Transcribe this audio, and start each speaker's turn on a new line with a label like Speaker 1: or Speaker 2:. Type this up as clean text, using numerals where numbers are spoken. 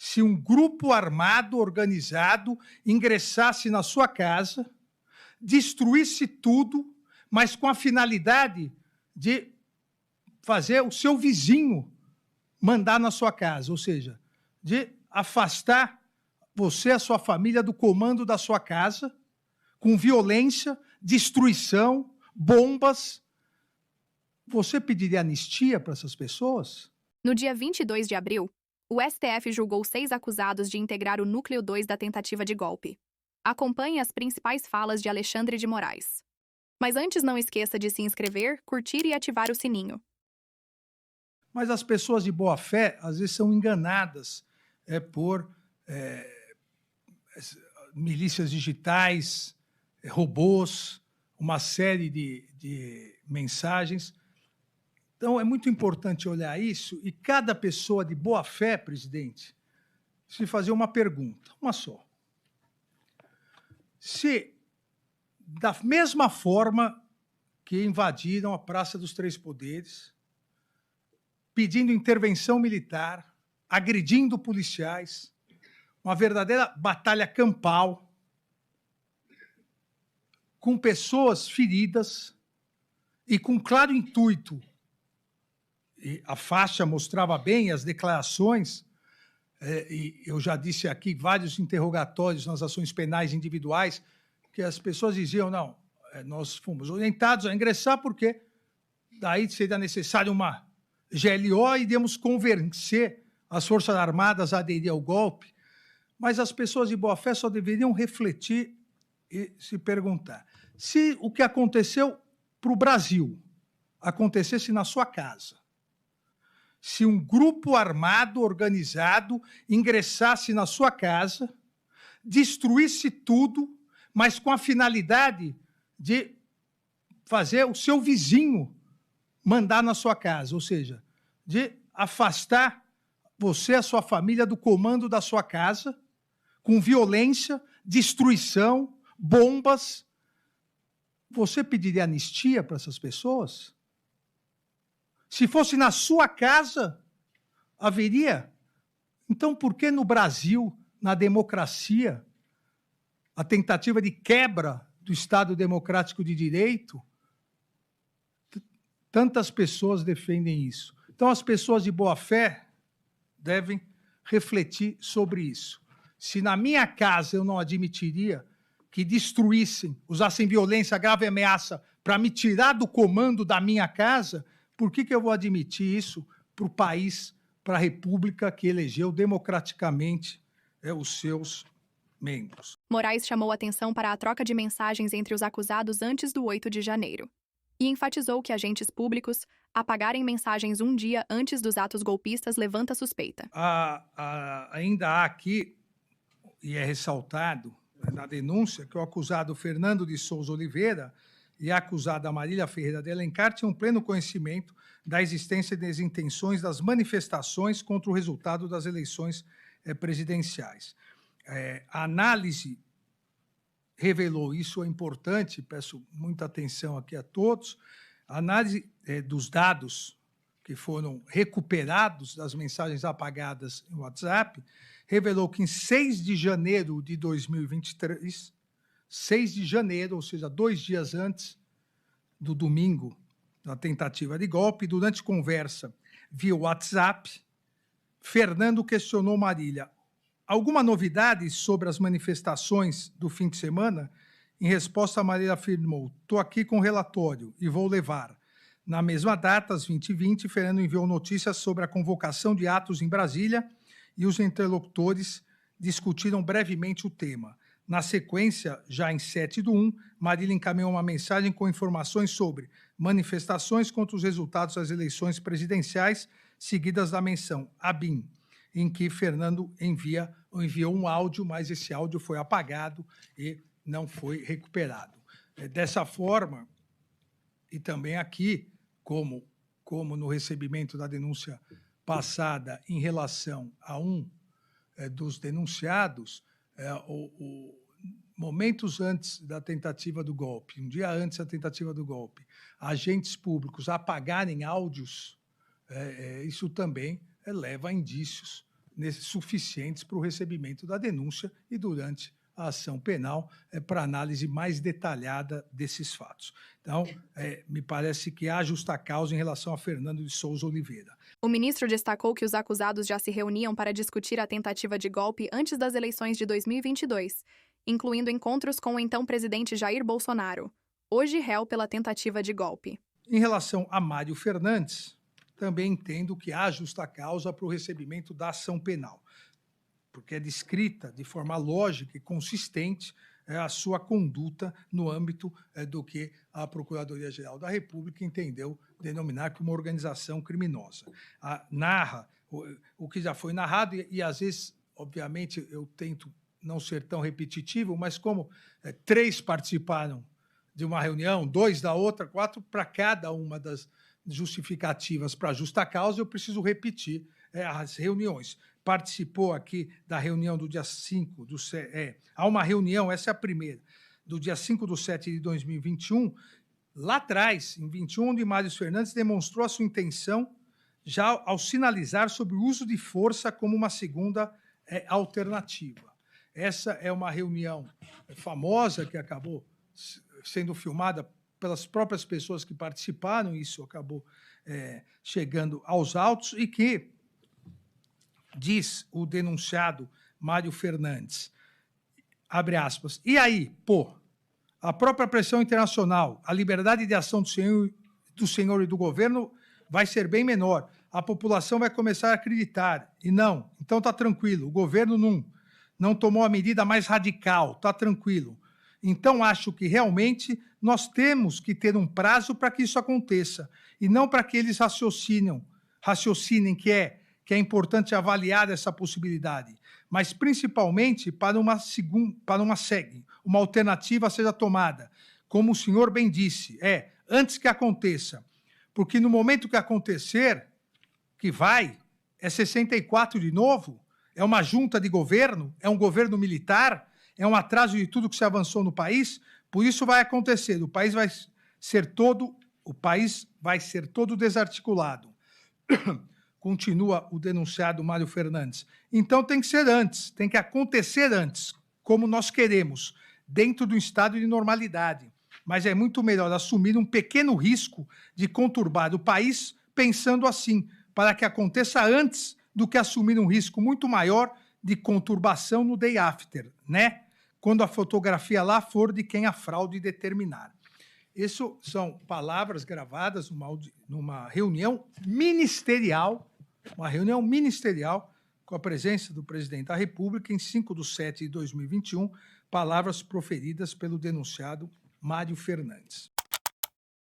Speaker 1: se um grupo armado organizado ingressasse na sua casa, destruísse tudo, mas com a finalidade de fazer o seu vizinho mandar na sua casa, ou seja, de afastar você e a sua família do comando da sua casa, com violência, destruição, bombas. Você pediria anistia para essas pessoas?
Speaker 2: No dia 22 de abril, o STF julgou 6 acusados de integrar o núcleo 2 da tentativa de golpe. Acompanhe as principais falas de Alexandre de Moraes. Mas antes não esqueça de se inscrever, curtir e ativar o sininho.
Speaker 1: Mas as pessoas de boa fé, às vezes, são enganadas por milícias digitais, robôs, uma série de mensagens. Então, é muito importante olhar isso e cada pessoa de boa fé, presidente, se fazer uma pergunta, uma só. Se, da mesma forma que invadiram a Praça dos Três Poderes, pedindo intervenção militar, agredindo policiais, uma verdadeira batalha campal, com pessoas feridas e com claro intuito, e a faixa mostrava bem as declarações, e eu já disse aqui vários interrogatórios nas ações penais individuais, que as pessoas diziam, não, nós fomos orientados a ingressar porque daí seria necessário uma GLO e iríamos convencer as Forças Armadas a aderir ao golpe, mas as pessoas de boa fé só deveriam refletir e se perguntar se o que aconteceu para o Brasil acontecesse na sua casa, se um grupo armado organizado ingressasse na sua casa, destruísse tudo, mas com a finalidade de fazer o seu vizinho mandar na sua casa, ou seja, de afastar você e a sua família do comando da sua casa, com violência, destruição, bombas. Você pediria anistia para essas pessoas? Se fosse na sua casa, haveria. Então, por que no Brasil, na democracia, a tentativa de quebra do Estado Democrático de Direito, tantas pessoas defendem isso? Então, as pessoas de boa fé devem refletir sobre isso. Se na minha casa eu não admitiria que destruíssem, usassem violência, grave ameaça para me tirar do comando da minha casa, por que eu vou admitir isso para o país, para a república que elegeu democraticamente os seus membros?
Speaker 2: Moraes chamou atenção para a troca de mensagens entre os acusados antes do 8 de janeiro e enfatizou que agentes públicos apagarem mensagens um dia antes dos atos golpistas levanta suspeita.
Speaker 1: Ainda há aqui, e é ressaltado na denúncia, que o acusado Fernando de Souza Oliveira e a acusada Marília Ferreira de Alencar tinham pleno conhecimento da existência e das intenções das manifestações contra o resultado das eleições presidenciais. A análise revelou, isso é importante, peço muita atenção aqui a todos, a análise dos dados que foram recuperados das mensagens apagadas no WhatsApp, revelou que em 6 de janeiro de 2023, 6 de janeiro, ou seja, 2 dias antes do domingo da tentativa de golpe, durante conversa via WhatsApp, Fernando questionou Marília: alguma novidade sobre as manifestações do fim de semana? Em resposta, Marília afirmou: estou aqui com o relatório e vou levar. Na mesma data, às 20h20, Fernando enviou notícias sobre a convocação de atos em Brasília e os interlocutores discutiram brevemente o tema. Na sequência, já em 7/1, Marília encaminhou uma mensagem com informações sobre manifestações contra os resultados das eleições presidenciais, seguidas da menção ABIN, em que Fernando enviou um áudio, mas esse áudio foi apagado e não foi recuperado. Dessa forma, e também aqui, como no recebimento da denúncia passada em relação a um dos denunciados, momentos antes da tentativa do golpe, um dia antes da tentativa do golpe, agentes públicos apagarem áudios, isso também leva a indícios suficientes para o recebimento da denúncia e durante a ação penal para análise mais detalhada desses fatos. Então, me parece que há justa causa em relação a Fernando de Souza Oliveira.
Speaker 2: O ministro destacou que os acusados já se reuniam para discutir a tentativa de golpe antes das eleições de 2022, incluindo encontros com o então presidente Jair Bolsonaro, hoje réu pela tentativa de golpe.
Speaker 1: Em relação a Mário Fernandes, também entendo que há justa causa para o recebimento da ação penal, porque é descrita de forma lógica e consistente a sua conduta no âmbito do que a Procuradoria-Geral da República entendeu denominar como uma organização criminosa. Narra o que já foi narrado e, às vezes, obviamente, eu tento não ser tão repetitivo, mas como 3 participaram de uma reunião, 2 da outra, 4 para cada uma das justificativas para justa causa, eu preciso repetir as reuniões. Participou aqui da reunião do dia 5 do... há uma reunião, essa é a primeira, do dia 5/7 de 2021, lá atrás, em 21, onde Mário Fernandes demonstrou a sua intenção já ao sinalizar sobre o uso de força como uma segunda alternativa. Essa é uma reunião famosa que acabou sendo filmada pelas próprias pessoas que participaram, isso acabou chegando aos autos, e que, diz o denunciado Mário Fernandes, abre aspas, e aí, a própria pressão internacional, a liberdade de ação do senhor e do governo vai ser bem menor, a população vai começar a acreditar, e não, então está tranquilo, o governo não tomou a medida mais radical, está tranquilo. Então, acho que realmente nós temos que ter um prazo para que isso aconteça, e não para que eles raciocinem que é importante avaliar essa possibilidade, mas principalmente para uma alternativa seja tomada. Como o senhor bem disse, antes que aconteça, porque no momento que acontecer, que é 64 de novo, é uma junta de governo, é um governo militar, é um atraso de tudo que se avançou no país, por isso vai acontecer, o país vai ser todo desarticulado. Continua o denunciado Mário Fernandes. Então tem que ser antes, tem que acontecer antes, como nós queremos, dentro do estado de normalidade. Mas é muito melhor assumir um pequeno risco de conturbar o país pensando assim, para que aconteça antes do que assumir um risco muito maior de conturbação no day after, né? Quando a fotografia lá for de quem a fraude determinar. Isso são palavras gravadas numa reunião ministerial, com a presença do presidente da República, em 5/7 de 2021, palavras proferidas pelo denunciado Mário Fernandes.